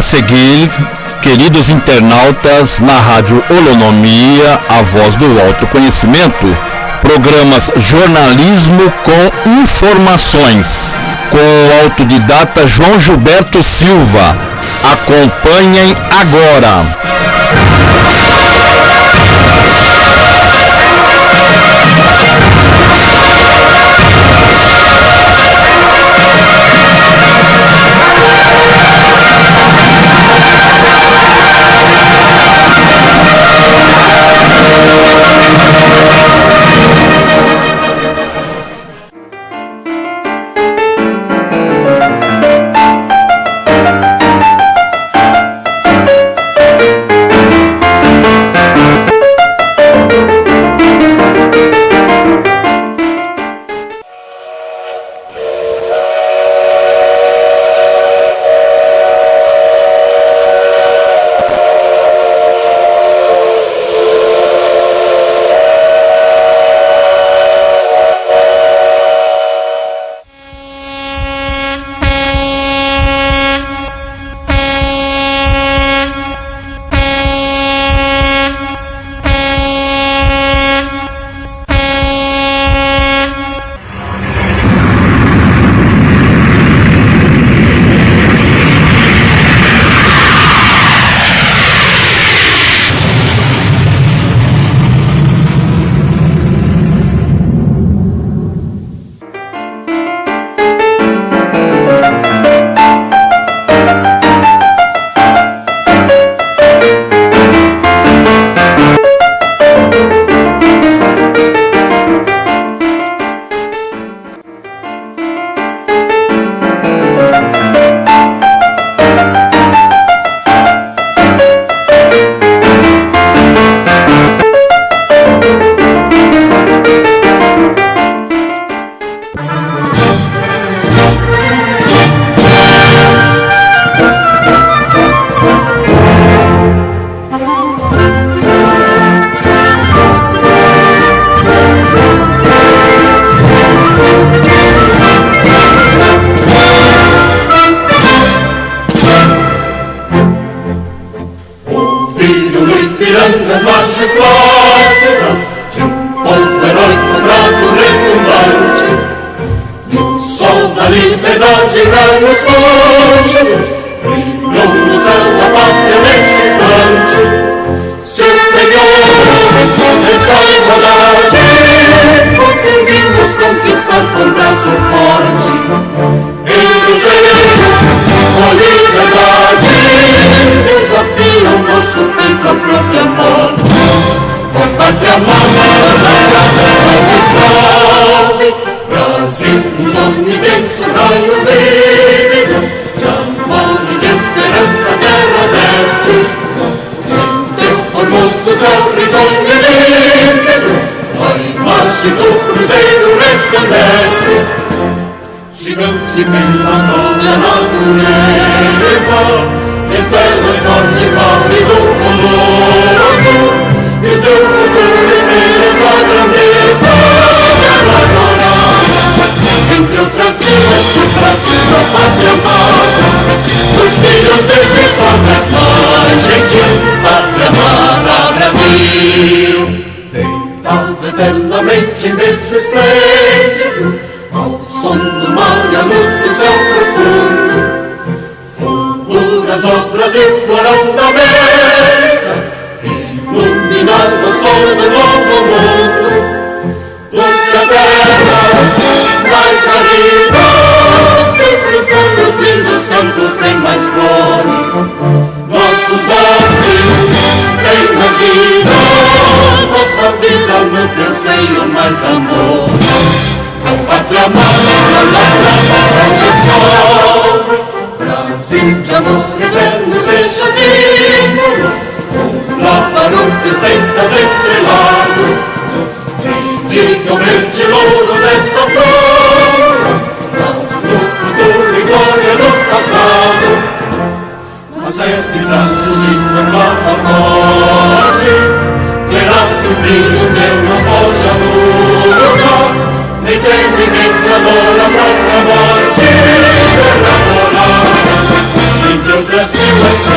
seguir, queridos internautas, na Rádio Holonomia, a voz do autoconhecimento, programas Jornalismo com Informações, com o autodidata João Gilberto Silva. Acompanhem agora. Entre outras vilas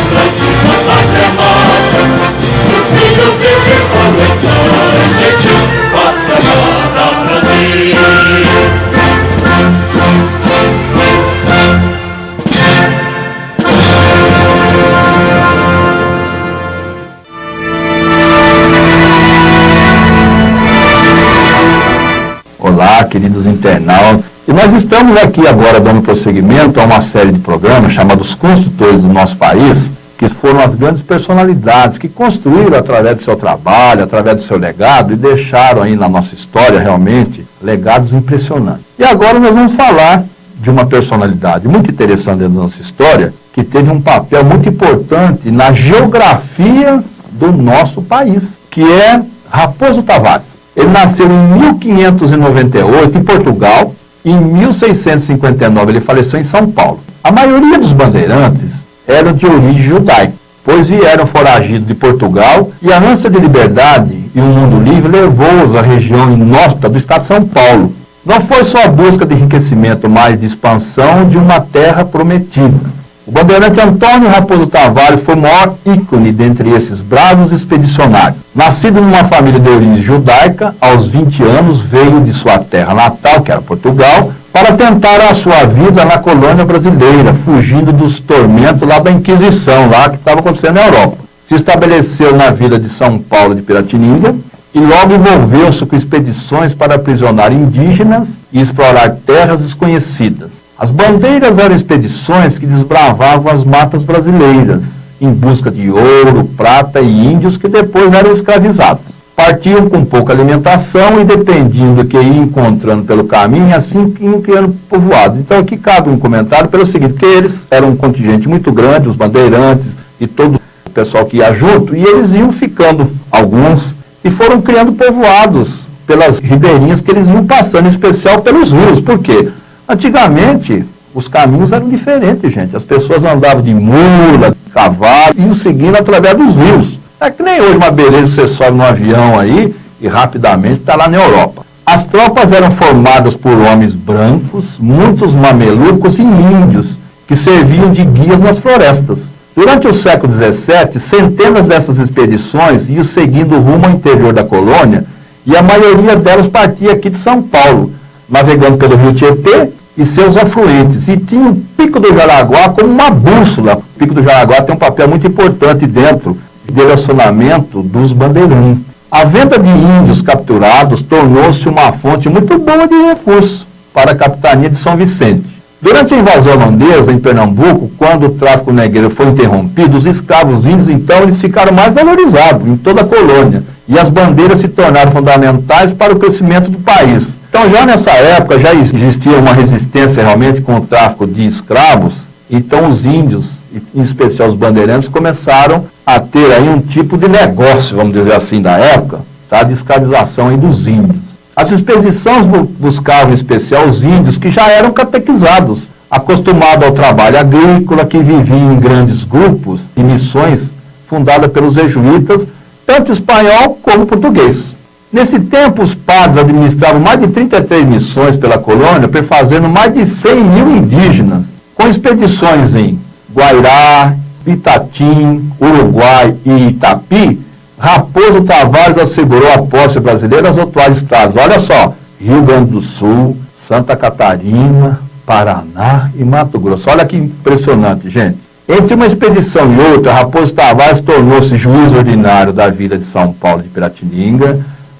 queridos internautas. E nós estamos aqui agora dando prosseguimento a uma série de programas chamados Construtores do Nosso País, que foram as grandes personalidades que construíram através do seu trabalho, através do seu legado e deixaram aí na nossa história realmente legados impressionantes. E agora nós vamos falar de uma personalidade muito interessante dentro da nossa história, que teve um papel muito importante na geografia do nosso país, que é Raposo Tavares. Ele nasceu em 1598 em Portugal, e em 1659 ele faleceu em São Paulo. A maioria dos bandeirantes eram de origem judaica, pois vieram foragidos de Portugal e a ânsia de liberdade e um mundo livre levou-os à região inóspita do estado de São Paulo. Não foi só a busca de enriquecimento, mas de expansão de uma terra prometida. O bandeirante Antônio Raposo Tavares foi o maior ícone dentre esses bravos expedicionários. Nascido numa família de origem judaica, aos 20 anos veio de sua terra natal, que era Portugal, para tentar a sua vida na colônia brasileira, fugindo dos tormentos lá da Inquisição, lá que estava acontecendo na Europa. Se estabeleceu na vila de São Paulo de Piratininga e logo envolveu-se com expedições para aprisionar indígenas e explorar terras desconhecidas. As bandeiras eram expedições que desbravavam as matas brasileiras, em busca de ouro, prata e índios que depois eram escravizados. Partiam com pouca alimentação e dependiam do que iam encontrando pelo caminho, e assim iam criando povoados. Então aqui cabe um comentário pelo seguinte, que eles eram um contingente muito grande, os bandeirantes e todo o pessoal que ia junto, e eles iam ficando, alguns, e foram criando povoados pelas ribeirinhas que eles iam passando, em especial pelos rios. Por quê? Antigamente, os caminhos eram diferentes, gente. As pessoas andavam de mula, de cavalo, e iam seguindo através dos rios. É que nem hoje uma beleza, você sobe num avião aí e rapidamente está lá na Europa. As tropas eram formadas por homens brancos, muitos mamelucos e índios, que serviam de guias nas florestas. Durante o século XVII, centenas dessas expedições iam seguindo o rumo ao interior da colônia, e a maioria delas partia aqui de São Paulo, navegando pelo rio Tietê e seus afluentes, e tinha o Pico do Jaraguá como uma bússola. O Pico do Jaraguá tem um papel muito importante dentro do relacionamento dos bandeirantes. A venda de índios capturados tornou-se uma fonte muito boa de recursos para a capitania de São Vicente. Durante a invasão holandesa em Pernambuco, quando o tráfico negreiro foi interrompido, os escravos índios, então, eles ficaram mais valorizados em toda a colônia, e as bandeiras se tornaram fundamentais para o crescimento do país. Então, já nessa época, já existia uma resistência realmente com o tráfico de escravos. Então, os índios, em especial os bandeirantes, começaram a ter aí um tipo de negócio, vamos dizer assim, da época, tá? De escravização aí dos índios. As expedições buscavam, em especial, os índios que já eram catequizados, acostumados ao trabalho agrícola, que viviam em grandes grupos e missões fundadas pelos jesuítas, tanto espanhol como português. Nesse tempo, os padres administravam mais de 33 missões pela colônia, perfazendo mais de 100 mil indígenas, com expedições em Guairá, Itatim, Uruguai e Itapi. Raposo Tavares assegurou a posse brasileira aos atuais estados. Olha só, Rio Grande do Sul, Santa Catarina, Paraná e Mato Grosso. Olha que impressionante, gente. Entre uma expedição e outra, Raposo Tavares tornou-se juiz ordinário da vila de São Paulo de Piratininga,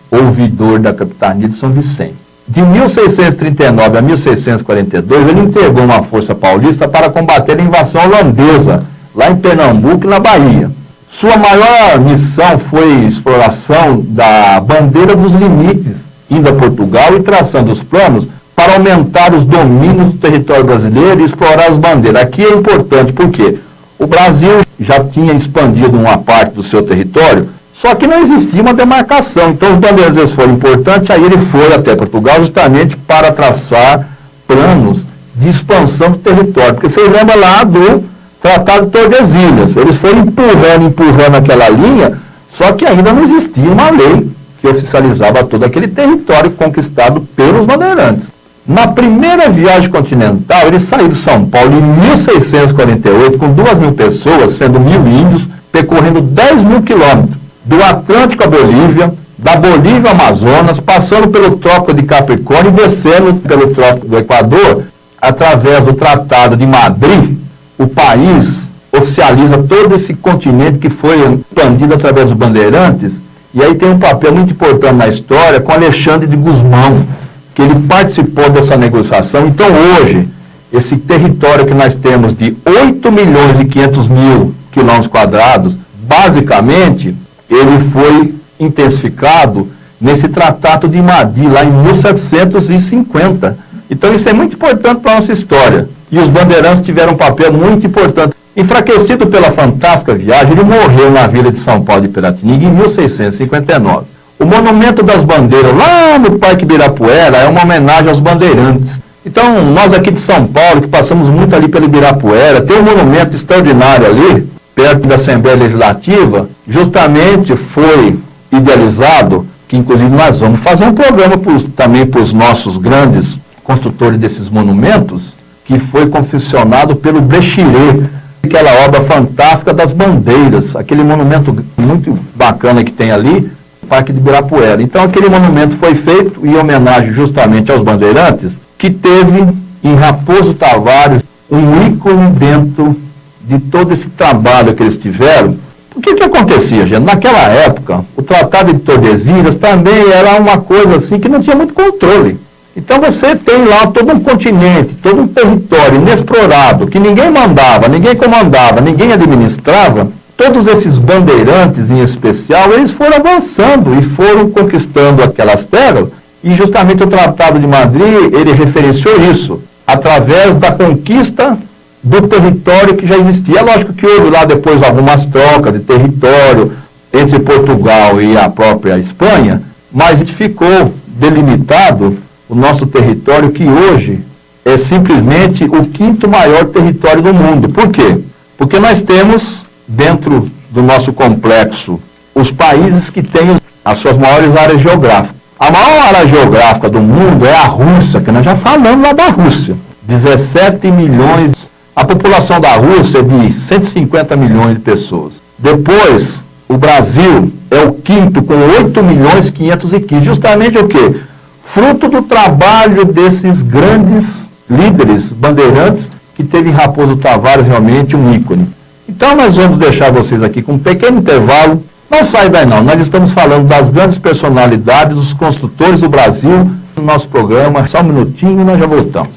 ouvidor da capitania de São Vicente. De 1639 a 1642, ele integrou uma força paulista para combater a invasão holandesa, lá em Pernambuco e na Bahia. Sua maior missão foi a exploração da bandeira dos limites, indo a Portugal e traçando os planos para aumentar os domínios do território brasileiro e explorar as bandeiras. Aqui é importante porque o Brasil já tinha expandido uma parte do seu território, só que não existia uma demarcação. Então os bandeirantes foram importantes, aí ele foi até Portugal justamente para traçar planos de expansão do território. Porque vocês lembram lá do Tratado de Tordesilhas. Eles foram empurrando aquela linha, só que ainda não existia uma lei que oficializava todo aquele território conquistado pelos bandeirantes. Na primeira viagem continental, eles saíram de São Paulo em 1648 com 2.000 pessoas, sendo 1.000 índios, percorrendo 10.000 quilômetros. Do Atlântico à Bolívia, da Bolívia ao Amazonas, passando pelo Trópico de Capricórnio e descendo pelo Trópico do Equador, através do Tratado de Madrid, o país oficializa todo esse continente que foi expandido através dos bandeirantes, e aí tem um papel muito importante na história com Alexandre de Gusmão, que que ele participou dessa negociação. Então, hoje, esse território que nós temos de 8.500.000 quilômetros quadrados, basicamente, ele foi intensificado nesse Tratado de Madrid, lá em 1750. Então, isso é muito importante para a nossa história. E os bandeirantes tiveram um papel muito importante. Enfraquecido pela fantástica viagem, ele morreu na vila de São Paulo de Piratininga em 1659. O Monumento das Bandeiras, lá no Parque Ibirapuera, é uma homenagem aos bandeirantes. Então, nós aqui de São Paulo, que passamos muito ali pelo Ibirapuera, tem um monumento extraordinário ali, perto da Assembleia Legislativa, justamente foi idealizado, que inclusive nós vamos fazer um programa também para os nossos grandes construtores desses monumentos, que foi confeccionado pelo Brechiré, aquela obra fantástica das bandeiras, aquele monumento muito bacana que tem ali, no Parque de Ibirapuera. Então, aquele monumento foi feito em homenagem justamente aos bandeirantes, que teve em Raposo Tavares um ícone dentro de todo esse trabalho que eles tiveram. O que acontecia, gente? Naquela época, o Tratado de Tordesilhas também era uma coisa assim que não tinha muito controle. Então você tem lá todo um continente, todo um território inexplorado, que ninguém mandava, ninguém comandava, ninguém administrava. Todos esses bandeirantes, em especial, eles foram avançando e foram conquistando aquelas terras. E justamente o Tratado de Madrid, ele referenciou isso, através da conquista do território que já existia. É lógico que houve lá depois algumas trocas de território entre Portugal e a própria Espanha, mas ficou delimitado o nosso território, que hoje é simplesmente o 5º maior território do mundo. Por quê? Porque nós temos, dentro do nosso complexo, os países que têm as suas maiores áreas geográficas. A maior área geográfica do mundo é a Rússia, que nós já falamos lá da Rússia. 17 milhões. A população da Rússia é de 150 milhões de pessoas. Depois, o Brasil é o 5º, com 8.515.000. Justamente o quê? Fruto do trabalho desses grandes líderes bandeirantes, que teve em Raposo Tavares realmente um ícone. Então, nós vamos deixar vocês aqui com um pequeno intervalo. Não sai daí não, nós estamos falando das grandes personalidades, dos construtores do Brasil, no nosso programa. Só um minutinho e nós já voltamos.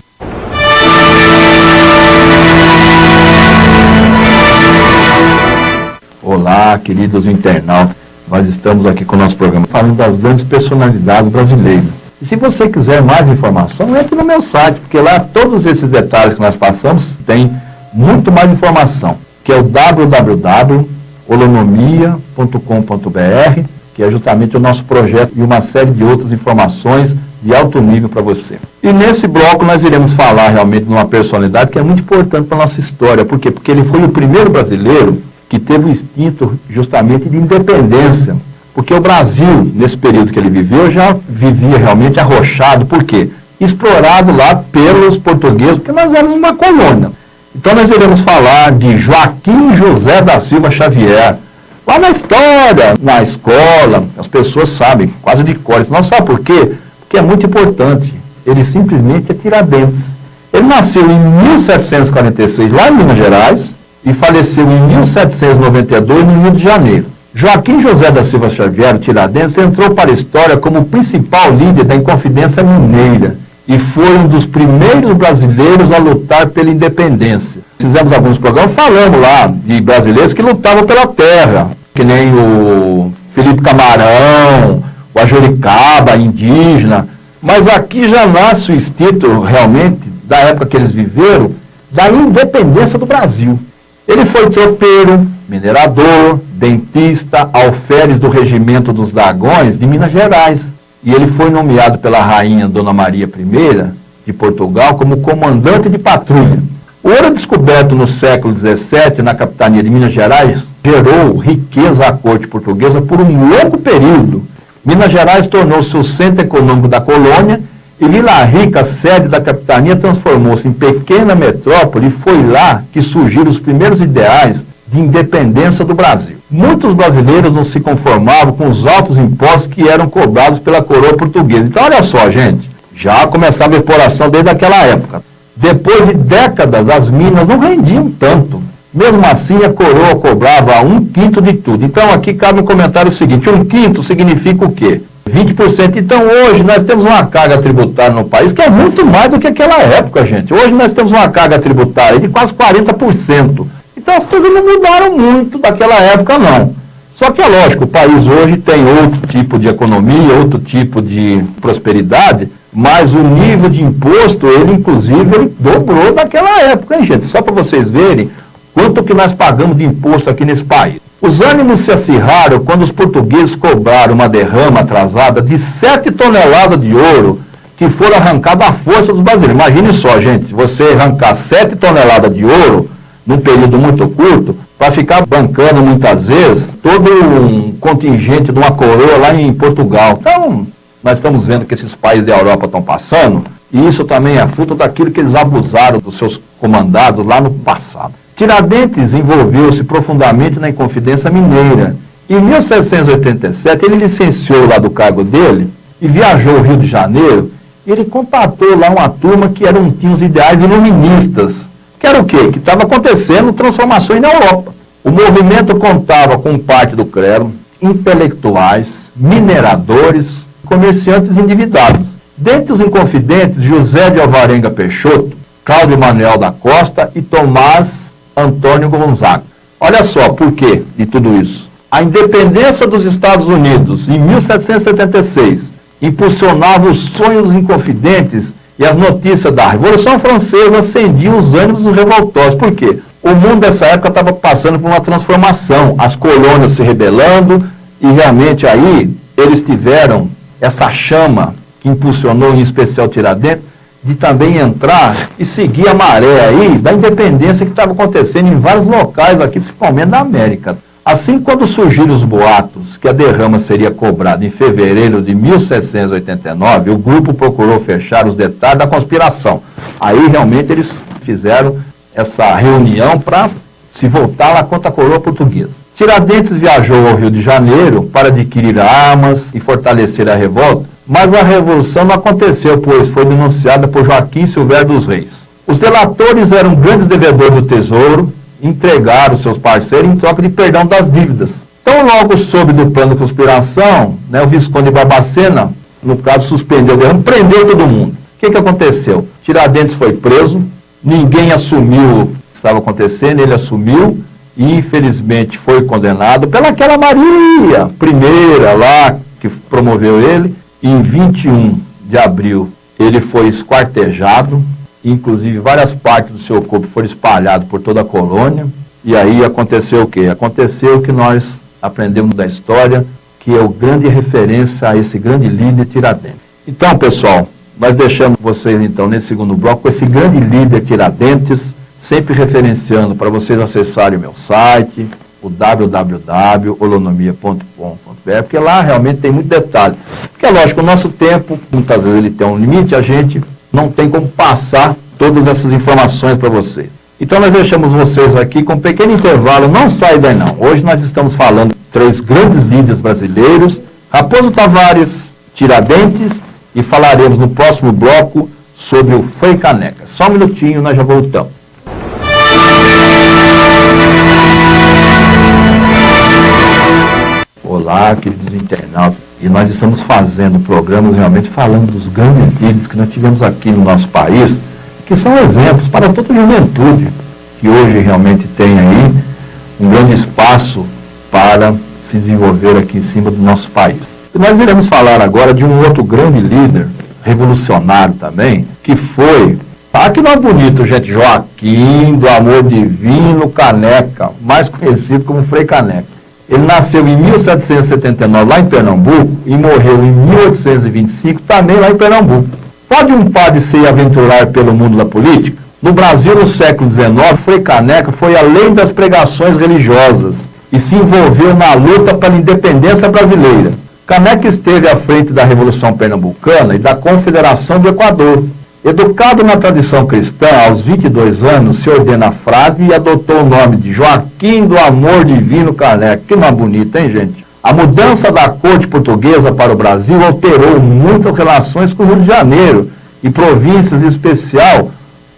Olá, queridos internautas, nós estamos aqui com o nosso programa falando das grandes personalidades brasileiras. E se você quiser mais informação, entre no meu site, porque lá todos esses detalhes que nós passamos tem muito mais informação, que é o www.holonomia.com.br, que é justamente o nosso projeto e uma série de outras informações de alto nível para você. E nesse bloco nós iremos falar realmente de uma personalidade que é muito importante para a nossa história. Por quê? Porque ele foi o primeiro brasileiro que teve o instinto justamente de independência. Porque o Brasil, nesse período que ele viveu, já vivia realmente arrochado. Por quê? Explorado lá pelos portugueses, porque nós éramos uma colônia. Então nós iremos falar de Joaquim José da Silva Xavier. Lá na história, na escola, as pessoas sabem, quase de cor. Não sabe por quê? Porque é muito importante. Ele simplesmente é Tiradentes. Ele nasceu em 1746, lá em Minas Gerais, e faleceu em 1792, no Rio de Janeiro. Joaquim José da Silva Xavier, Tiradentes, entrou para a história como o principal líder da Inconfidência Mineira e foi um dos primeiros brasileiros a lutar pela independência. Fizemos alguns programas, falamos lá de brasileiros que lutavam pela terra, que nem o Felipe Camarão, o Ajoricaba, indígena, mas aqui já nasce o instinto, realmente, da época que eles viveram, da independência do Brasil. Ele foi tropeiro, minerador, dentista, alferes do Regimento dos Dragões de Minas Gerais. E ele foi nomeado pela rainha Dona Maria I de Portugal como comandante de patrulha. O ouro descoberto no século XVII na capitania de Minas Gerais gerou riqueza à corte portuguesa por um longo período. Minas Gerais tornou-se o centro econômico da colônia e Vila Rica, sede da capitania, transformou-se em pequena metrópole e foi lá que surgiram os primeiros ideais de independência do Brasil. Muitos brasileiros não se conformavam com os altos impostos que eram cobrados pela coroa portuguesa. Então, olha só, gente, já começava a exploração desde aquela época. Depois de décadas, as minas não rendiam tanto. Mesmo assim, a coroa cobrava 1/5 de tudo. Então, aqui cabe um comentário seguinte: 1/5 significa o quê? 20%. Então, hoje, nós temos uma carga tributária no país que é muito mais do que aquela época, gente. Hoje, nós temos uma carga tributária de quase 40%. Então, as coisas não mudaram muito daquela época, não. Só que é lógico, o país hoje tem outro tipo de economia, outro tipo de prosperidade, mas o nível de imposto, ele dobrou daquela época, hein, gente? Só para vocês verem quanto que nós pagamos de imposto aqui nesse país. Os ânimos se acirraram quando os portugueses cobraram uma derrama atrasada de 7 toneladas de ouro que foram arrancadas à força dos brasileiros. Imagine só, gente, você arrancar 7 toneladas de ouro num período muito curto, para ficar bancando muitas vezes todo um contingente de uma coroa lá em Portugal. Então, nós estamos vendo que esses países da Europa estão passando, e isso também é fruto daquilo que eles abusaram dos seus comandados lá no passado. Tiradentes envolveu-se profundamente na Inconfidência Mineira. Em 1787, ele licenciou lá do cargo dele e viajou ao Rio de Janeiro. E ele contatou lá uma turma que tinha os ideais iluministas. Que era o quê? Que estava acontecendo transformações na Europa. O movimento contava com parte do clero, intelectuais, mineradores, comerciantes endividados. Dentre os inconfidentes, José de Alvarenga Peixoto, Cláudio Manuel da Costa e Tomás Antônio Gonzaga. Olha só por quê de tudo isso. A independência dos Estados Unidos, em 1776, impulsionava os sonhos inconfidentes e as notícias da Revolução Francesa acendiam os ânimos dos revoltosos. Por quê? O mundo dessa época estava passando por uma transformação, as colônias se rebelando, e realmente aí eles tiveram essa chama que impulsionou em especial Tiradentes, de também entrar e seguir a maré aí da independência que estava acontecendo em vários locais aqui, principalmente na América. Assim, quando surgiram os boatos que a derrama seria cobrada em fevereiro de 1789, o grupo procurou fechar os detalhes da conspiração. Aí, realmente, eles fizeram essa reunião para se voltar lá contra a coroa portuguesa. Tiradentes viajou ao Rio de Janeiro para adquirir armas e fortalecer a revolta, mas a revolução não aconteceu, pois foi denunciada por Joaquim Silvério dos Reis. Os delatores eram grandes devedores do tesouro, entregaram seus parceiros em troca de perdão das dívidas. Então, logo soube do plano de conspiração, o Visconde de Barbacena, no caso, suspendeu o derrame, prendeu todo mundo. O que aconteceu? Tiradentes foi preso, ninguém assumiu o que estava acontecendo, ele assumiu e, infelizmente, foi condenado pelaquela Maria I lá, que promoveu ele. Em 21 de abril, ele foi esquartejado, inclusive várias partes do seu corpo foram espalhadas por toda a colônia. E aí aconteceu o quê? Aconteceu o que nós aprendemos da história, que é o grande referência a esse grande líder Tiradentes. Então, pessoal, nós deixamos vocês, então, nesse segundo bloco, com esse grande líder Tiradentes, sempre referenciando para vocês acessarem o meu site, o www.holonomia.com.br, porque lá realmente tem muito detalhe. Porque é lógico, o nosso tempo, muitas vezes ele tem um limite, a gente não tem como passar todas essas informações para vocês. Então nós deixamos vocês aqui com um pequeno intervalo, não sai daí não. Hoje nós estamos falando de 3 grandes líderes brasileiros, Raposo Tavares, Tiradentes, e falaremos no próximo bloco sobre o Frei Caneca. Só um minutinho, nós já voltamos. Olá, queridos internautas, e nós estamos fazendo programas realmente falando dos grandes líderes que nós tivemos aqui no nosso país, que são exemplos para toda a juventude, que hoje realmente tem aí um grande espaço para se desenvolver aqui em cima do nosso país. E nós iremos falar agora de um outro grande líder, revolucionário também, que foi, que não é bonito, gente, Joaquim do Amor Divino Caneca, mais conhecido como Frei Caneca. Ele nasceu em 1779 lá em Pernambuco e morreu em 1825 também lá em Pernambuco. Pode um padre se aventurar pelo mundo da política? No Brasil, no século XIX, Frei Caneca foi além das pregações religiosas e se envolveu na luta pela independência brasileira. Caneca esteve à frente da Revolução Pernambucana e da Confederação do Equador. Educado na tradição cristã, aos 22 anos, se ordena frade e adotou o nome de Joaquim do Amor Divino Caneca. Que nome bonito, hein, gente? A mudança da corte portuguesa para o Brasil alterou muitas relações com o Rio de Janeiro e províncias, em especial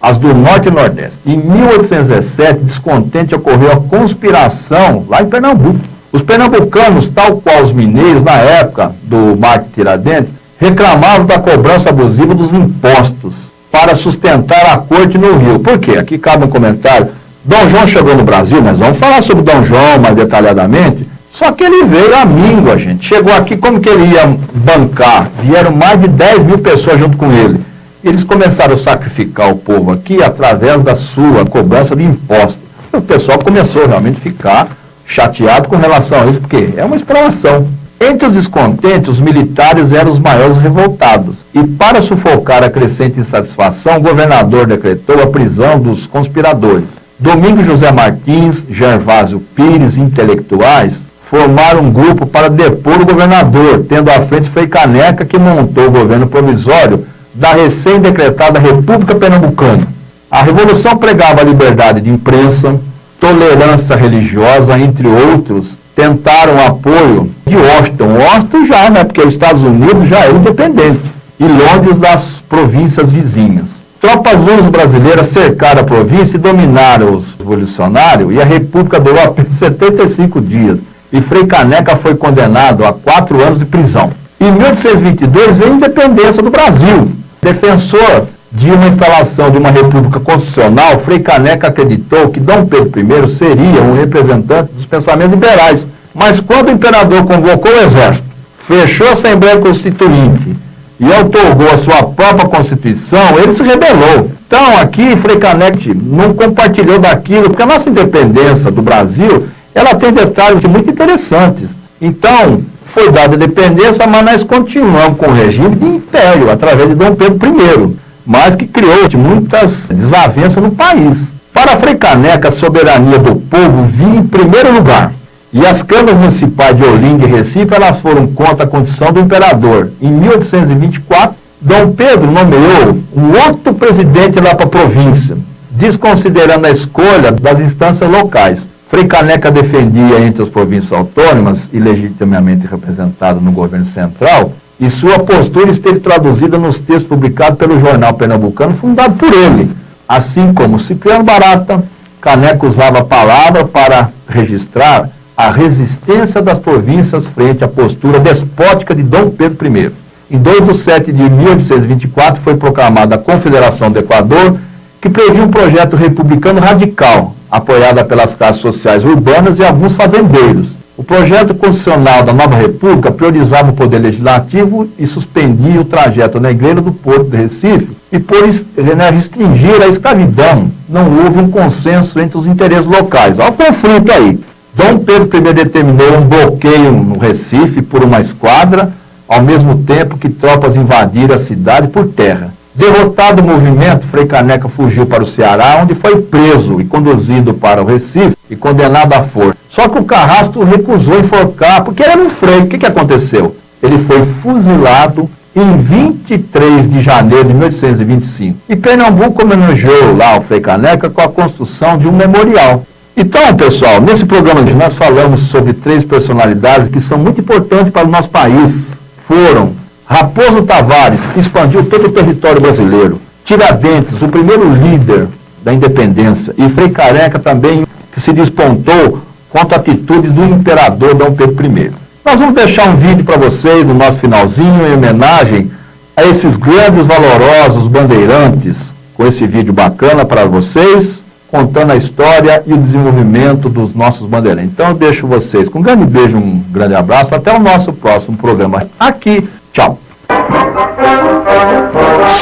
as do Norte e Nordeste. Em 1817, descontente, ocorreu a conspiração lá em Pernambuco. Os pernambucanos, tal qual os mineiros na época do Marco Tiradentes, reclamavam da cobrança abusiva dos impostos para sustentar a corte no Rio. Por quê? Aqui cabe um comentário. Dom João chegou no Brasil, mas vamos falar sobre Dom João mais detalhadamente. Só que ele veio à míngua, gente. Chegou aqui, como que ele ia bancar? Vieram mais de 10 mil pessoas junto com ele. Eles começaram a sacrificar o povo aqui através da sua cobrança de impostos. O pessoal começou realmente a ficar chateado com relação a isso, porque é uma exploração. Entre os descontentes, os militares eram os maiores revoltados. E para sufocar a crescente insatisfação, o governador decretou a prisão dos conspiradores. Domingos José Martins, Gervásio Pires, intelectuais, formaram um grupo para depor o governador, tendo à frente Frei Caneca, que montou o governo provisório da recém-decretada República Pernambucana. A Revolução pregava a liberdade de imprensa, tolerância religiosa, entre outros. Tentaram o apoio de Washington. Washington já, né, porque os Estados Unidos já é independente, e Londres das províncias vizinhas. Tropas luso-brasileiras cercaram a província e dominaram os revolucionários, e a República durou apenas 75 dias. E Frei Caneca foi condenado a 4 anos de prisão. Em 1822 veio a independência do Brasil. Defensor de uma instalação de uma república constitucional, Frei Caneca acreditou que Dom Pedro I seria um representante dos pensamentos liberais. Mas quando o imperador convocou o exército, fechou a Assembleia Constituinte e outorgou a sua própria Constituição, ele se rebelou. Então aqui Frei Caneca não compartilhou daquilo, porque a nossa independência do Brasil, ela tem detalhes muito interessantes. Então, foi dada a independência, mas nós continuamos com o regime de império, através de Dom Pedro I, mas que criou muitas desavenças no país. Para Frei Caneca, a soberania do povo vinha em primeiro lugar. E as câmaras municipais de Olinda e Recife, elas foram contra a condição do imperador. Em 1824, Dom Pedro nomeou um outro presidente lá para a província, desconsiderando a escolha das instâncias locais. Frei Caneca defendia entre as províncias autônomas e legitimamente representadas no governo central, e sua postura esteve traduzida nos textos publicados pelo Jornal Pernambucano, fundado por ele. Assim como Cipriano Barata, Caneca usava a palavra para registrar a resistência das províncias frente à postura despótica de Dom Pedro I. Em 2 de setembro de 1824 foi proclamada a Confederação do Equador, que previa um projeto republicano radical, apoiada pelas classes sociais urbanas e alguns fazendeiros. O projeto constitucional da nova república priorizava o poder legislativo e suspendia o trajeto negreiro do Porto de Recife e por restringir a escravidão. Não houve um consenso entre os interesses locais. Olha o conflito aí. Dom Pedro I determinou um bloqueio no Recife por uma esquadra, ao mesmo tempo que tropas invadiram a cidade por terra. Derrotado o movimento, Frei Caneca fugiu para o Ceará, onde foi preso e conduzido para o Recife e condenado à força. Só que o Carrasco recusou enforcar, porque ele era um frei. O que aconteceu? Ele foi fuzilado em 23 de janeiro de 1825. E Pernambuco homenageou lá o Frei Caneca com a construção de um memorial. Então, pessoal, nesse programa de nós falamos sobre 3 personalidades que são muito importantes para o nosso país. Foram Raposo Tavares, que expandiu todo o território brasileiro. Tiradentes, o primeiro líder da independência. E Frei Caneca também, que se despontou contra atitudes do imperador Dom Pedro I. Nós vamos deixar um vídeo para vocês no nosso finalzinho, em homenagem a esses grandes, valorosos bandeirantes, com esse vídeo bacana para vocês, contando a história e o desenvolvimento dos nossos bandeirantes. Então eu deixo vocês com um grande beijo, um grande abraço, até o nosso próximo programa aqui. Tchau.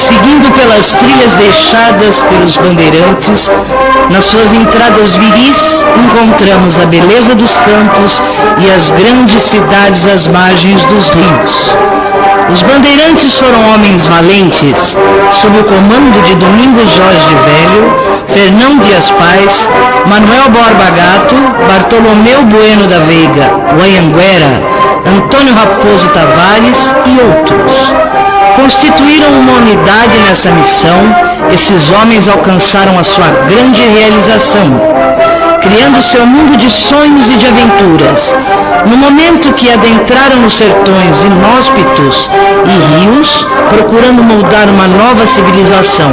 Seguindo pelas trilhas deixadas pelos bandeirantes, nas suas entradas viris, encontramos a beleza dos campos e as grandes cidades às margens dos rios. Os bandeirantes foram homens valentes, sob o comando de Domingos Jorge Velho, Fernão Dias Paz, Manuel Borba Gato, Bartolomeu Bueno da Veiga, Anhanguera, Antônio Raposo Tavares e outros. Constituíram uma unidade nessa missão, esses homens alcançaram a sua grande realização, criando seu mundo de sonhos e de aventuras. No momento que adentraram nos sertões inóspitos e rios, procurando moldar uma nova civilização.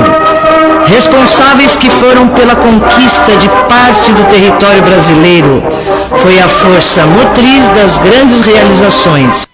responsáveis que foram pela conquista de parte do território brasileiro. Foi a força motriz das grandes realizações.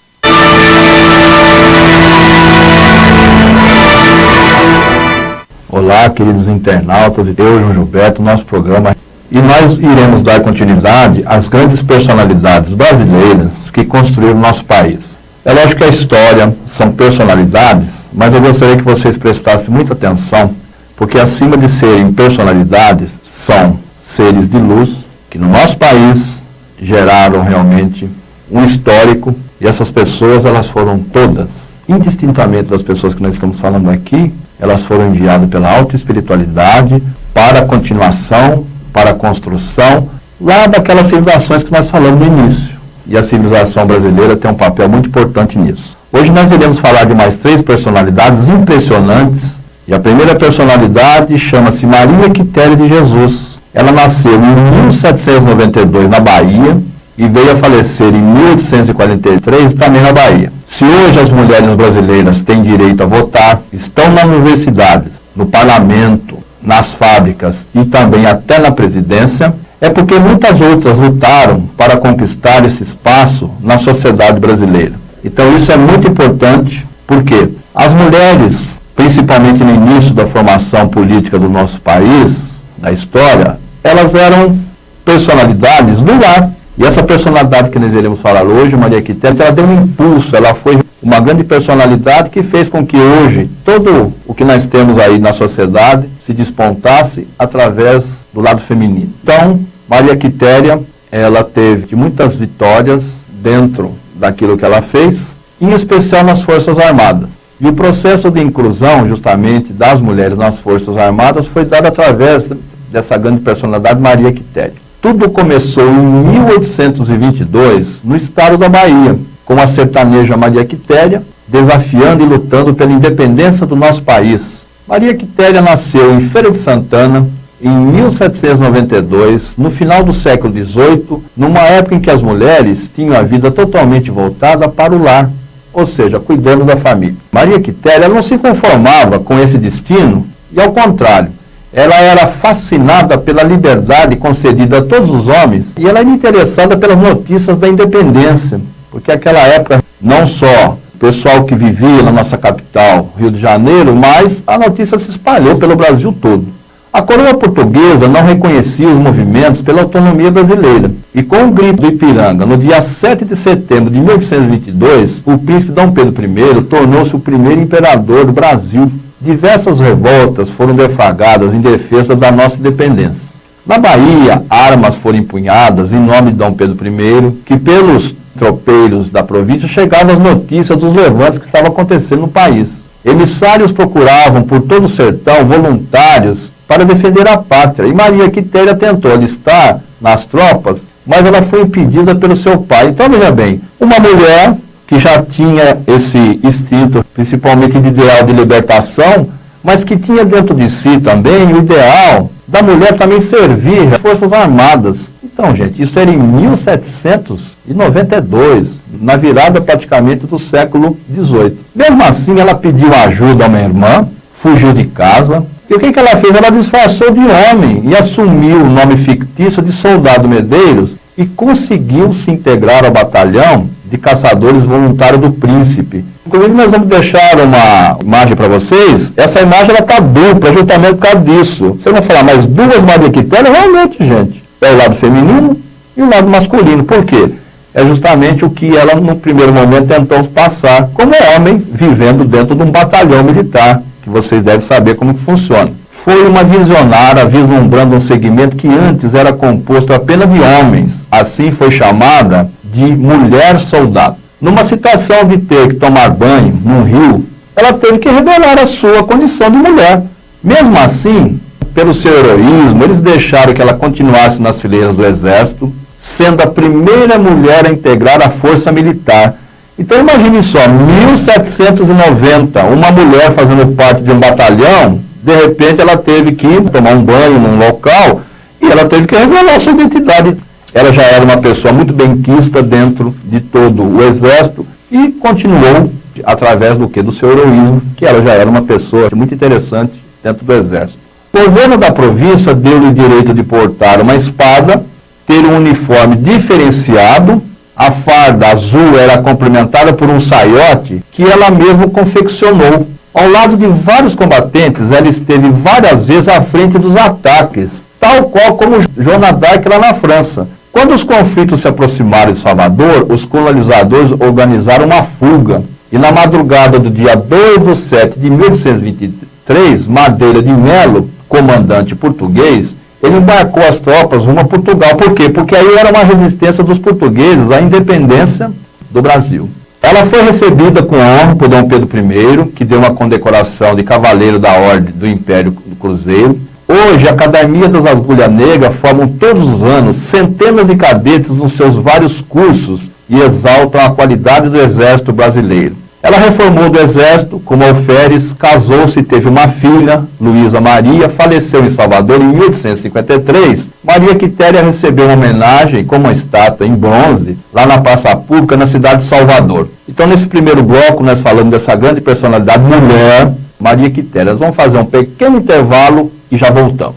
Olá, queridos internautas, eu, João Gilberto, nosso programa. E nós iremos dar continuidade às grandes personalidades brasileiras que construíram o nosso país. É lógico que a história são personalidades, mas eu gostaria que vocês prestassem muita atenção, porque acima de serem personalidades, são seres de luz que no nosso país geraram realmente um histórico, e essas pessoas, elas foram todas, indistintamente das pessoas que nós estamos falando aqui, elas foram enviadas pela alta espiritualidade para a continuação, para a construção, lá daquelas civilizações que nós falamos no início. E a civilização brasileira tem um papel muito importante nisso. Hoje nós iremos falar de mais 3 personalidades impressionantes. E a primeira personalidade chama-se Maria Quitéria de Jesus. Ela nasceu em 1792 na Bahia e veio a falecer em 1843 também na Bahia. Se hoje as mulheres brasileiras têm direito a votar, estão nas universidades, no parlamento, nas fábricas e também até na presidência, é porque muitas outras lutaram para conquistar esse espaço na sociedade brasileira. Então isso é muito importante, porque as mulheres, principalmente no início da formação política do nosso país, da história, elas eram personalidades do lar. E essa personalidade que nós iremos falar hoje, Maria Quitéria, ela deu um impulso, ela foi uma grande personalidade que fez com que hoje todo o que nós temos aí na sociedade se despontasse através do lado feminino. Então, Maria Quitéria, ela teve muitas vitórias dentro daquilo que ela fez, em especial nas Forças Armadas. E o processo de inclusão, justamente, das mulheres nas Forças Armadas foi dado através dessa grande personalidade, Maria Quitéria. Tudo começou em 1822, no estado da Bahia, com a sertaneja Maria Quitéria, desafiando e lutando pela independência do nosso país. Maria Quitéria nasceu em Feira de Santana, em 1792, no final do século XVIII, numa época em que as mulheres tinham a vida totalmente voltada para o lar, ou seja, cuidando da família. Maria Quitéria não se conformava com esse destino e, ao contrário, ela era fascinada pela liberdade concedida a todos os homens e ela era interessada pelas notícias da independência, porque naquela época não só o pessoal que vivia na nossa capital, Rio de Janeiro, mas a notícia se espalhou pelo Brasil todo. A coroa portuguesa não reconhecia os movimentos pela autonomia brasileira. E com o grito do Ipiranga, no dia 7 de setembro de 1822, o príncipe Dom Pedro I tornou-se o primeiro imperador do Brasil. Diversas revoltas foram deflagradas em defesa da nossa independência. Na Bahia, armas foram empunhadas em nome de Dom Pedro I, que pelos tropeiros da província chegavam as notícias dos levantes que estavam acontecendo no país. Emissários procuravam por todo o sertão voluntários para defender a pátria, e Maria Quitéria tentou alistar nas tropas, mas ela foi impedida pelo seu pai. Então, veja bem, uma mulher que já tinha esse instinto, principalmente de ideal de libertação, mas que tinha dentro de si também o ideal da mulher também servir às Forças Armadas. Então, gente, isso era em 1792, na virada praticamente do século XVIII. Mesmo assim, ela pediu ajuda a uma irmã, fugiu de casa. E o que ela fez? Ela disfarçou de homem e assumiu o nome fictício de Soldado Medeiros e conseguiu se integrar ao batalhão de caçadores voluntários do príncipe. Inclusive, nós vamos deixar uma imagem para vocês. Essa imagem está dupla, justamente por causa disso. Vocês vão falar, mas duas Maria Quitéria? Realmente, gente. É o lado feminino e o lado masculino. Por quê? É justamente o que ela, no primeiro momento, tentou passar como homem, vivendo dentro de um batalhão militar, que vocês devem saber como que funciona. Foi uma visionária vislumbrando um segmento que antes era composto apenas de homens. Assim foi chamada de mulher soldado. Numa situação de ter que tomar banho num rio, ela teve que revelar a sua condição de mulher. Mesmo assim, pelo seu heroísmo, eles deixaram que ela continuasse nas fileiras do exército, sendo a primeira mulher a integrar a força militar. Então imagine só, 1790, uma mulher fazendo parte de um batalhão, de repente ela teve que tomar um banho num local e ela teve que revelar sua identidade. Ela já era uma pessoa muito benquista dentro de todo o exército e continuou através do que? Do seu heroísmo, que ela já era uma pessoa muito interessante dentro do exército. O governo da província deu-lhe o direito de portar uma espada, ter um uniforme diferenciado. A farda azul era complementada por um saiote que ela mesma confeccionou. Ao lado de vários combatentes, ela esteve várias vezes à frente dos ataques, tal qual como Joana d'Arc lá na França. Quando os conflitos se aproximaram de Salvador, os colonizadores organizaram uma fuga. E na madrugada do dia 2/7 de 1823, Madeira de Melo, comandante português, ele embarcou as tropas rumo a Portugal. Por quê? Porque aí era uma resistência dos portugueses à independência do Brasil. Ela foi recebida com honra por Dom Pedro I, que deu uma condecoração de Cavaleiro da Ordem do Império do Cruzeiro. Hoje, a Academia das Agulhas Negras formam todos os anos centenas de cadetes nos seus vários cursos e exaltam a qualidade do Exército Brasileiro. Ela reformou do Exército como alferes, casou-se e teve uma filha, Luísa Maria, faleceu em Salvador em 1853. Maria Quitéria recebeu uma homenagem com uma estátua em bronze lá na Praça Pública, na cidade de Salvador. Então, nesse primeiro bloco, nós falamos dessa grande personalidade, mulher, Maria Quitéria. Nós vamos fazer um pequeno intervalo e já voltamos.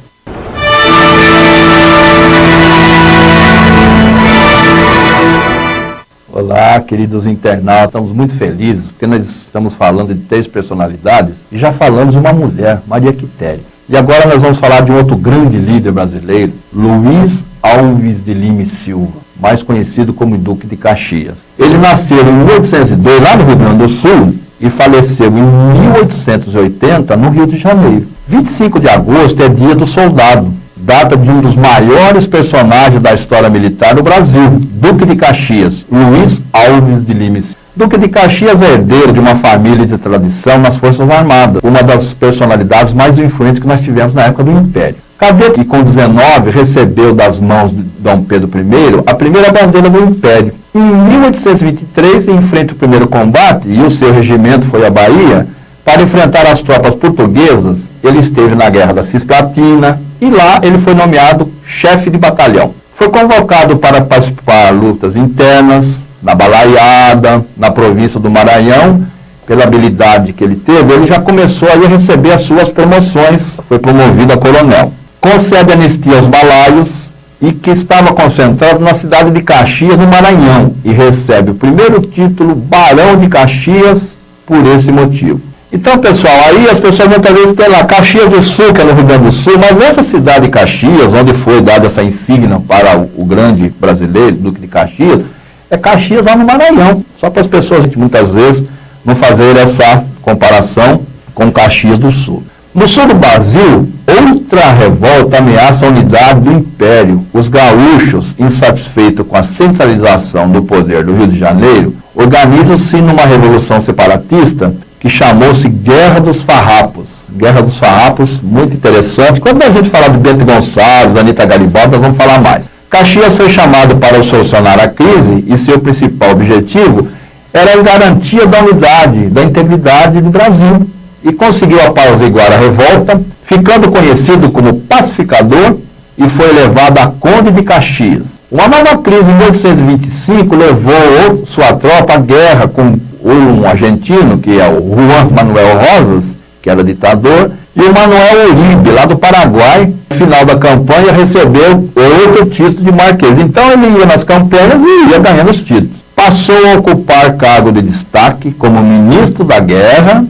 Olá, queridos internautas, estamos muito felizes porque nós estamos falando de 3 personalidades e já falamos de uma mulher, Maria Quitéria. E agora nós vamos falar de um outro grande líder brasileiro, Luiz Alves de Lima e Silva, mais conhecido como Duque de Caxias. Ele nasceu em 1802, lá no Rio Grande do Sul, e faleceu em 1880, no Rio de Janeiro. 25 de agosto é dia do soldado, data de um dos maiores personagens da história militar do Brasil, Duque de Caxias, Luiz Alves de Lima. Duque de Caxias é herdeiro de uma família de tradição nas Forças Armadas, uma das personalidades mais influentes que nós tivemos na época do Império. Cadete, que com 19 recebeu das mãos de Dom Pedro I a primeira bandeira do Império. Em 1823, enfrenta o primeiro combate e o seu regimento foi à Bahia para enfrentar as tropas portuguesas. Ele esteve na Guerra da Cisplatina e lá ele foi nomeado chefe de batalhão. Foi convocado para participar de lutas internas, na Balaiada, na província do Maranhão. Pela habilidade que ele teve, ele já começou a receber as suas promoções, foi promovido a coronel. Concede anistia aos balaios e que estava concentrado na cidade de Caxias, no Maranhão, e recebe o primeiro título Barão de Caxias por esse motivo. Então, pessoal, aí as pessoas muitas vezes têm lá Caxias do Sul, que é no Rio Grande do Sul, mas essa cidade de Caxias, onde foi dada essa insígnia para o grande brasileiro, Duque de Caxias, é Caxias lá no Maranhão. Só para as pessoas muitas vezes não fazerem essa comparação com Caxias do Sul. No sul do Brasil, outra revolta ameaça a unidade do Império. Os gaúchos, insatisfeitos com a centralização do poder do Rio de Janeiro, organizam-se numa revolução separatista que chamou-se Guerra dos Farrapos. Guerra dos Farrapos, muito interessante. Quando a gente falar de Bento Gonçalves, Anita Garibaldi, nós vamos falar mais. Caxias foi chamado para solucionar a crise e seu principal objetivo era a garantia da unidade, da integridade do Brasil. E conseguiu apaziguar a revolta, ficando conhecido como pacificador, e foi levado a Conde de Caxias. Uma nova crise em 1825 levou sua tropa à guerra com um argentino, que é o Juan Manuel Rosas, que era ditador, e o Manuel Uribe, lá do Paraguai. No final da campanha recebeu outro título de marquês. Então ele ia nas campanhas e ia ganhando os títulos. Passou a ocupar cargo de destaque como ministro da guerra.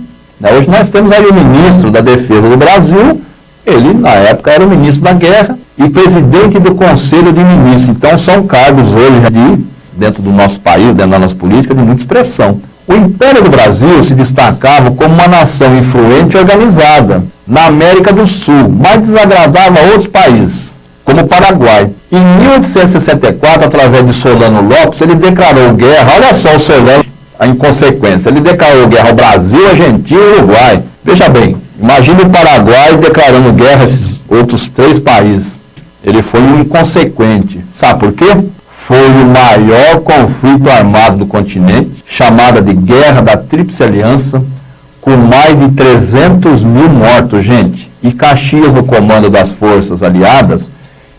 Hoje nós temos aí o ministro da Defesa do Brasil, ele na época era o ministro da Guerra e presidente do Conselho de Ministros. Então são cargos hoje dentro do nosso país, dentro da nossa política, de muita expressão. O Império do Brasil se destacava como uma nação influente e organizada na América do Sul, mas desagradava a outros países, como o Paraguai. Em 1864, através de Solano Lopes, ele declarou guerra, olha só o Solano, a inconsequência. Ele declarou guerra ao Brasil, Argentina e Uruguai. Veja bem, imagine o Paraguai declarando guerra a esses outros 3 países. Ele foi um inconsequente. Sabe por quê? Foi o maior conflito armado do continente, chamada de Guerra da Tríplice Aliança, com mais de 300 mil mortos, gente. E Caxias, no comando das forças aliadas,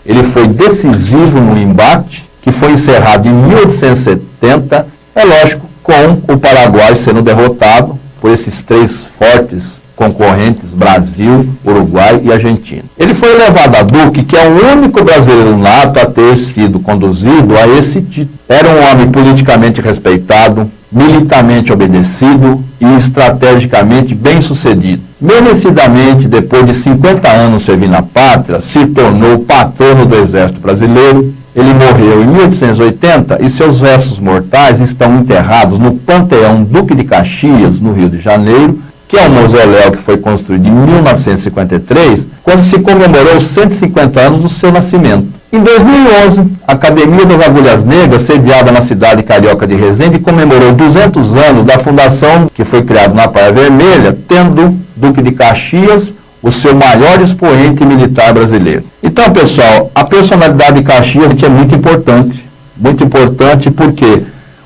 ele foi decisivo no embate, que foi encerrado em 1870, é lógico, com o Paraguai sendo derrotado por esses 3 fortes concorrentes Brasil, Uruguai e Argentina. Ele foi elevado a duque, que é o único brasileiro nato a ter sido conduzido a esse título. Era um homem politicamente respeitado, militarmente obedecido e estrategicamente bem-sucedido. Merecidamente, depois de 50 anos servindo a pátria, se tornou patrono do Exército Brasileiro. Ele morreu em 1880 e seus restos mortais estão enterrados no Panteão Duque de Caxias, no Rio de Janeiro, que é um mausoléu que foi construído em 1953, quando se comemorou os 150 anos do seu nascimento. Em 2011, a Academia das Agulhas Negras, sediada na cidade carioca de Resende, comemorou 200 anos da fundação que foi criada na Praia Vermelha, tendo Duque de Caxias o seu maior expoente militar brasileiro. Então, pessoal, a personalidade de Caxias é muito importante porque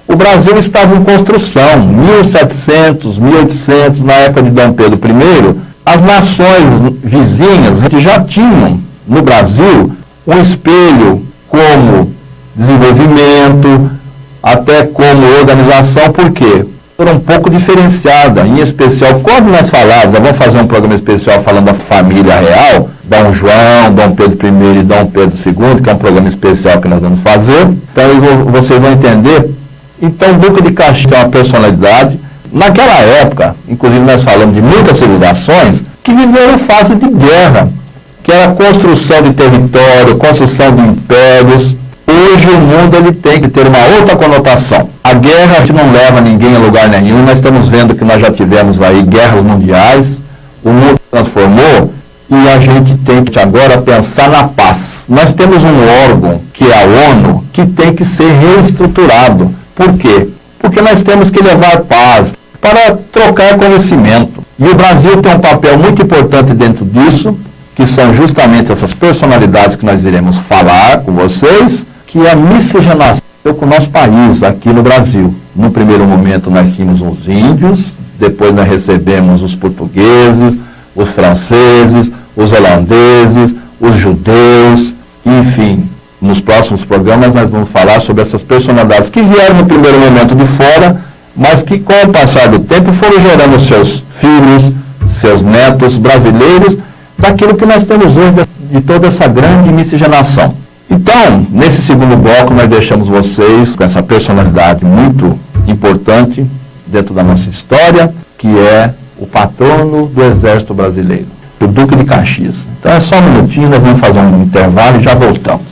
o Brasil estava em construção, 1700, 1800, na época de Dom Pedro I, as nações vizinhas já tinham no Brasil um espelho como desenvolvimento, até como organização, por quê? Era um pouco diferenciada, em especial, quando nós vamos fazer um programa especial falando da família real, Dom João, Dom Pedro I e Dom Pedro II, que é um programa especial que nós vamos fazer, então vocês vão entender. Então, o Duque de Caxias é uma personalidade. Naquela época, inclusive nós falamos de muitas civilizações que viveram fase de guerra, que era a construção de território, construção de impérios. Hoje o mundo ele tem que ter uma outra conotação. A guerra não leva ninguém a lugar nenhum. Nós estamos vendo que nós já tivemos aí guerras mundiais, o mundo se transformou e a gente tem que agora pensar na paz. Nós temos um órgão, que é a ONU, que tem que ser reestruturado. Por quê? Porque nós temos que levar paz para trocar conhecimento. E o Brasil tem um papel muito importante dentro disso, que são justamente essas personalidades que nós iremos falar com vocês, que é a miscigenação com o nosso país aqui no Brasil. No primeiro momento nós tínhamos os índios, depois nós recebemos os portugueses, os franceses, os holandeses, os judeus, enfim. Nos próximos programas nós vamos falar sobre essas personalidades que vieram no primeiro momento de fora, mas que com o passar do tempo foram gerando seus filhos, seus netos brasileiros, daquilo que nós temos hoje de toda essa grande miscigenação. Então, nesse segundo bloco, nós deixamos vocês com essa personalidade muito importante dentro da nossa história, que é o patrono do Exército Brasileiro, o Duque de Caxias. Então é só um minutinho, nós vamos fazer um intervalo e já voltamos.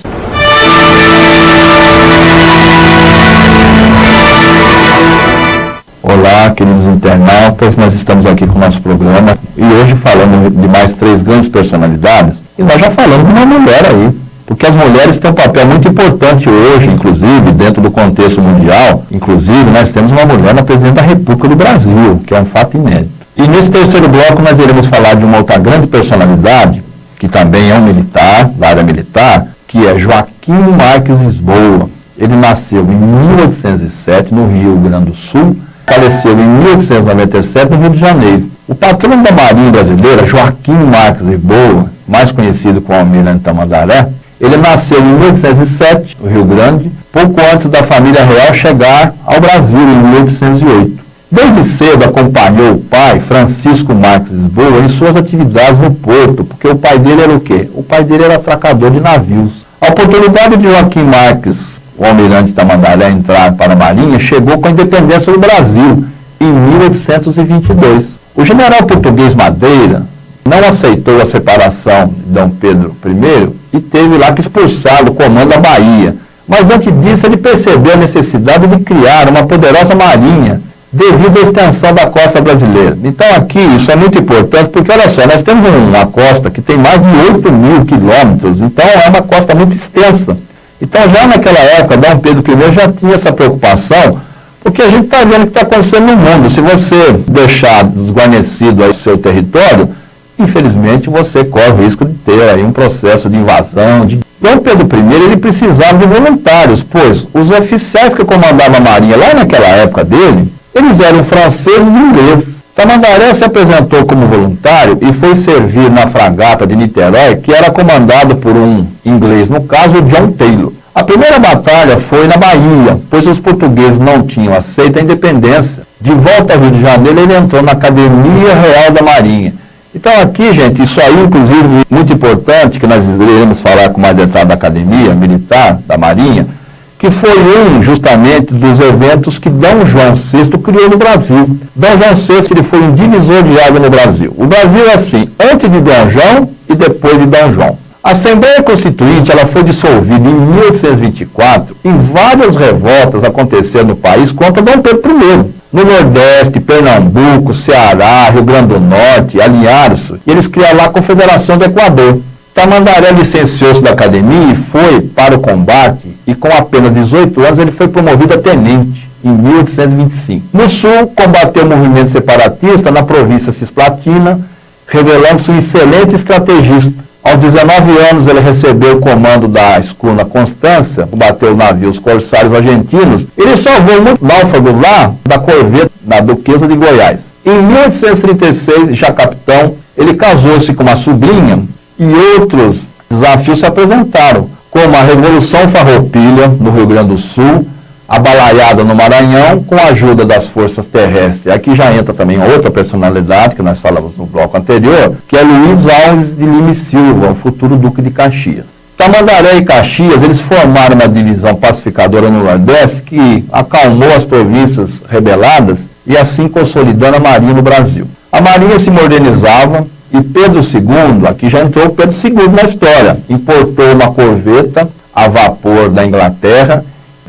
Olá, queridos internautas, nós estamos aqui com o nosso programa e hoje falando de mais 3 grandes personalidades, e nós já falamos de uma mulher aí, porque as mulheres têm um papel muito importante hoje, inclusive, dentro do contexto mundial. Inclusive, nós temos uma mulher na presidente da República do Brasil, que é um fato inédito. E nesse terceiro bloco nós iremos falar de uma outra grande personalidade, que também é um militar, da área militar, que é Joaquim Marques Lisboa. Ele nasceu em 1807 no Rio Grande do Sul, faleceu em 1897 no Rio de Janeiro. O patrono da Marinha Brasileira, Joaquim Marques Lisboa, mais conhecido como Almirante Tamandaré, ele nasceu em 1807, no Rio Grande, pouco antes da família real chegar ao Brasil, em 1808. Desde cedo acompanhou o pai, Francisco Marques Lisboa, em suas atividades no porto, porque o pai dele era o quê? O pai dele era atracador de navios. A oportunidade de Joaquim Marques, o almirante Tamandaré, entrar para a Marinha chegou com a independência do Brasil, em 1822. O general português Madeira não aceitou a separação de Dom Pedro I e teve lá que expulsá-lo do comando da Bahia. Mas antes disso ele percebeu a necessidade de criar uma poderosa marinha devido à extensão da costa brasileira. Então aqui isso é muito importante porque, olha só, nós temos uma costa que tem mais de 8.000 quilômetros, então é uma costa muito extensa. Então já naquela época, Dom Pedro I já tinha essa preocupação, porque a gente está vendo o que está acontecendo no mundo. Se você deixar desguarnecido aí o seu território, infelizmente você corre o risco de ter aí um processo de invasão. Dom Pedro I ele precisava de voluntários, pois os oficiais que comandavam a marinha lá naquela época dele, eles eram franceses e ingleses. Tamandaré se apresentou como voluntário e foi servir na fragata de Niterói, que era comandado por um inglês, no caso, o John Taylor. A primeira batalha foi na Bahia, pois os portugueses não tinham aceito a independência. De volta ao Rio de Janeiro, ele entrou na Academia Real da Marinha. Então aqui, gente, isso aí, inclusive, muito importante, que nós iremos falar com mais detalhe da Academia Militar da Marinha, que foi justamente dos eventos que D. João VI criou no Brasil. D. João VI ele foi um divisor de água no Brasil. O Brasil é assim, antes de D. João e depois de D. João. A Assembleia Constituinte ela foi dissolvida em 1824 e várias revoltas aconteceram no país contra D. Pedro I. No Nordeste, Pernambuco, Ceará, Rio Grande do Norte, alinharam-se e eles criaram lá a Confederação do Equador. Tamandaré licenciou-se da academia e foi para o combate e com apenas 18 anos ele foi promovido a tenente em 1825. No Sul, combateu o movimento separatista na província Cisplatina, revelando-se um excelente estrategista. Aos 19 anos, ele recebeu o comando da escuna Constância, combateu navios corsários argentinos. Ele salvou muitos náufragos lá da corveta da Duquesa de Goiás. Em 1836, já capitão, ele casou-se com uma sobrinha e outros desafios se apresentaram, como a Revolução Farroupilha, no Rio Grande do Sul, a Balaiada no Maranhão, com a ajuda das forças terrestres. Aqui já entra também outra personalidade, que nós falamos no bloco anterior, que é Luiz Alves de Lima e Silva, o futuro Duque de Caxias. Tamandaré e Caxias, eles formaram uma divisão pacificadora no Nordeste que acalmou as províncias rebeladas e assim consolidando a Marinha no Brasil. A Marinha se modernizava e Pedro II, aqui já entrou Pedro II na história, importou uma corveta a vapor da Inglaterra,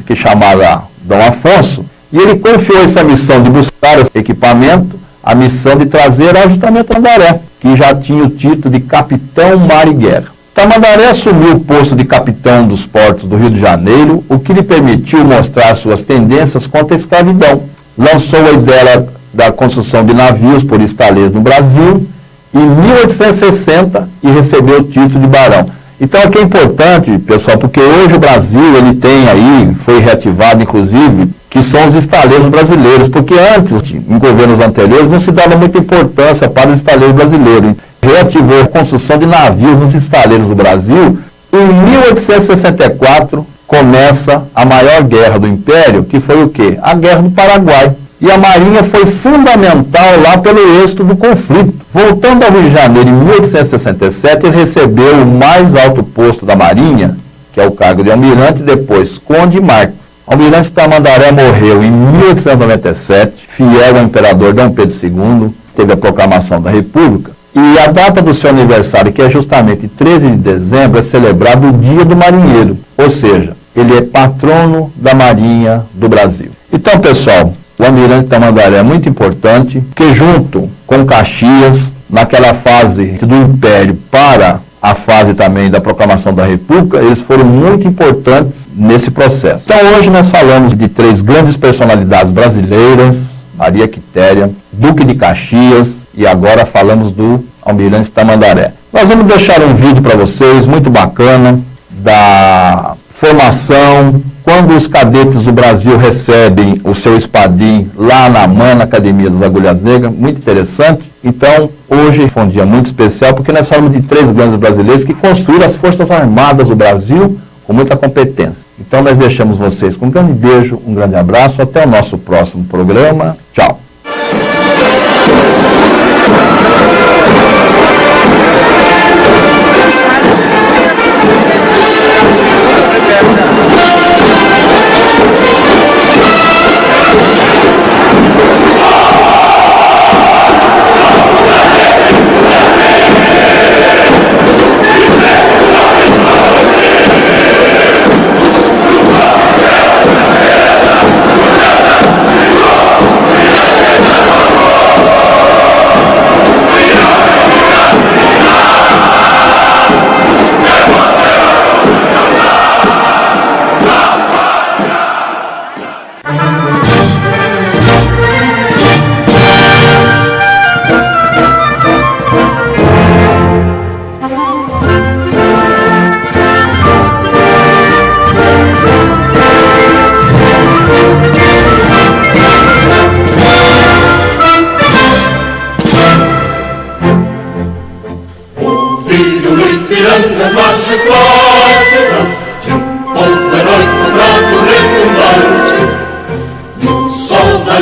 que chamava Dom Afonso, e ele confiou essa missão de buscar esse equipamento, a missão de trazer ao justamente Tamandaré, que já tinha o título de Capitão Mar e Guerra. Tamandaré assumiu o posto de capitão dos portos do Rio de Janeiro, o que lhe permitiu mostrar suas tendências contra a escravidão. Lançou a ideia da construção de navios por estaleiros no Brasil em 1860 e recebeu o título de barão. Então aqui é importante, pessoal, porque hoje o Brasil, ele tem aí, foi reativado inclusive, que são os estaleiros brasileiros, porque antes, em governos anteriores, não se dava muita importância para os estaleiros brasileiros. Reativou a construção de navios nos estaleiros do Brasil. Em 1864, começa a maior guerra do Império, que foi o quê? A Guerra do Paraguai. E a Marinha foi fundamental lá pelo êxito do conflito. Voltando ao Rio de Janeiro, em 1867, ele recebeu o mais alto posto da Marinha, que é o cargo de almirante, depois Conde Marques. O almirante Tamandaré morreu em 1897, fiel ao imperador Dom Pedro II, teve a proclamação da República, e a data do seu aniversário, que é justamente 13 de dezembro, é celebrado o Dia do Marinheiro, ou seja, ele é patrono da Marinha do Brasil. Então, pessoal, o almirante Tamandaré é muito importante, porque junto com Caxias, naquela fase do Império para a fase também da proclamação da República, eles foram muito importantes nesse processo. Então hoje nós falamos de 3 grandes personalidades brasileiras, Maria Quitéria, Duque de Caxias e agora falamos do almirante Tamandaré. Nós vamos deixar um vídeo para vocês muito bacana da formação, quando os cadetes do Brasil recebem o seu espadim lá na AMAN, na Academia das Agulhas Negras, muito interessante. Então, hoje foi um dia muito especial, porque nós falamos de 3 grandes brasileiros que construíram as Forças Armadas do Brasil com muita competência. Então, nós deixamos vocês com um grande beijo, um grande abraço, até o nosso próximo programa. Tchau!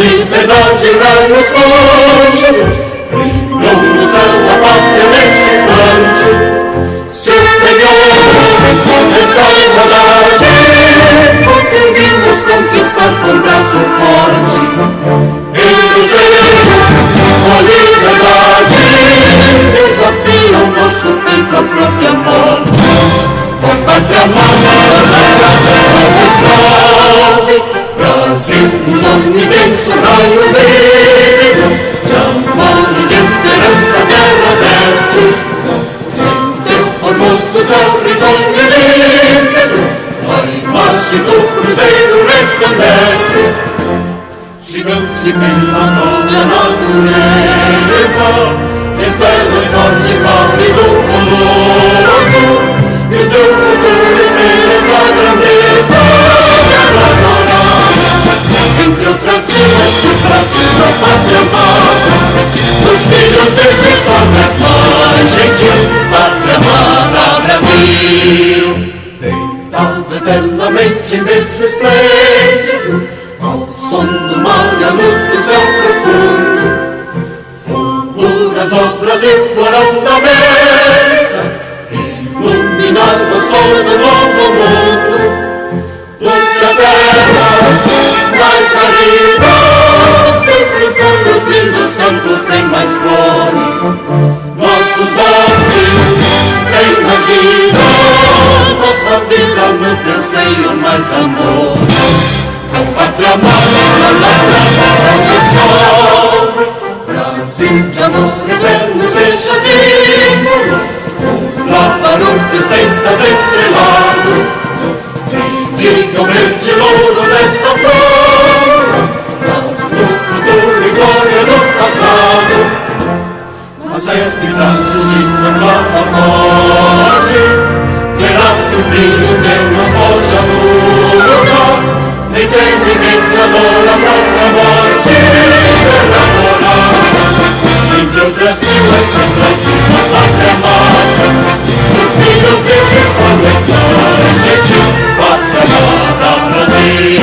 liberdade, raios fúlgidos, brilham no céu da pátria nesse instante. Superior, essa igualdade conseguimos conquistar com braço forte. Em desejo, a liberdade desafia o nosso peito à própria morte. Ó pátria amada, salve, salve, Brasil, um sonho imenso, raio verde, de amor e de esperança a terra desce. Sem teu formoso céu risonho e límpido, a imagem do cruzeiro resplandece. Gigante pela própria natureza, estrelas forte pálido colosso, e o teu futuro espelha essa grandeza. Entre outras vidas por braços da pátria amada, os filhos deste sol mais gentil, pátria amada Brasil. Deitado eternamente em berço esplêndido, ao som do mar e a luz do céu profundo, fulguras o Brasil florão da América, iluminado o sol do novo mundo. Porque a terra mais arriba, dos sonhos lindos campos tem mais flores, nossos bosques têm mais vida, nossa vida no teu seio mais amor. A pátria amada, salve, salve, Brasil de amor eterno seja símbolo, lá para o teu sentas estrelado. Diga o verde louro desta flor, mas no futuro e glória do passado, nas serpes da justiça clava forte, verás que o filho teu não foge à luta, nem tem ninguém que adora a própria morte. Entre outras vilas que trazem a pátria amada, os filhos deste sol resplandente, pátria amada Brasil.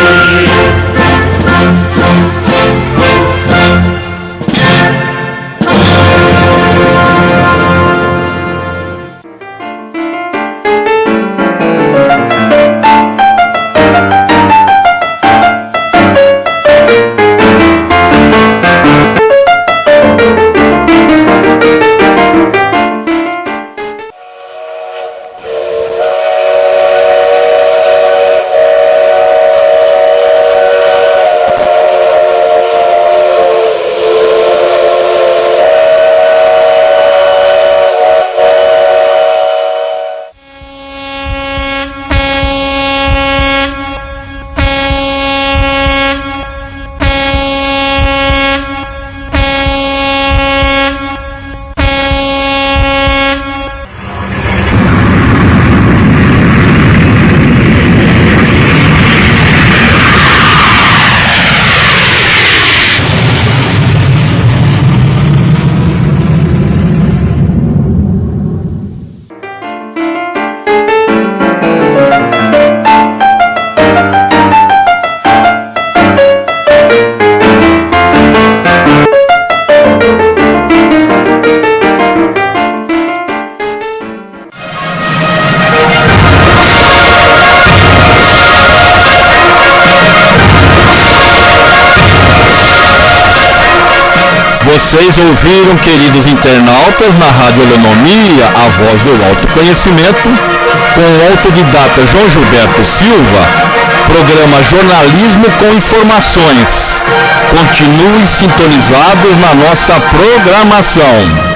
Vocês ouviram, queridos internautas, na Rádio Holonomia, a voz do autoconhecimento, com o autodidata João Gilberto Silva, programa Jornalismo com Informações. Continuem sintonizados na nossa programação.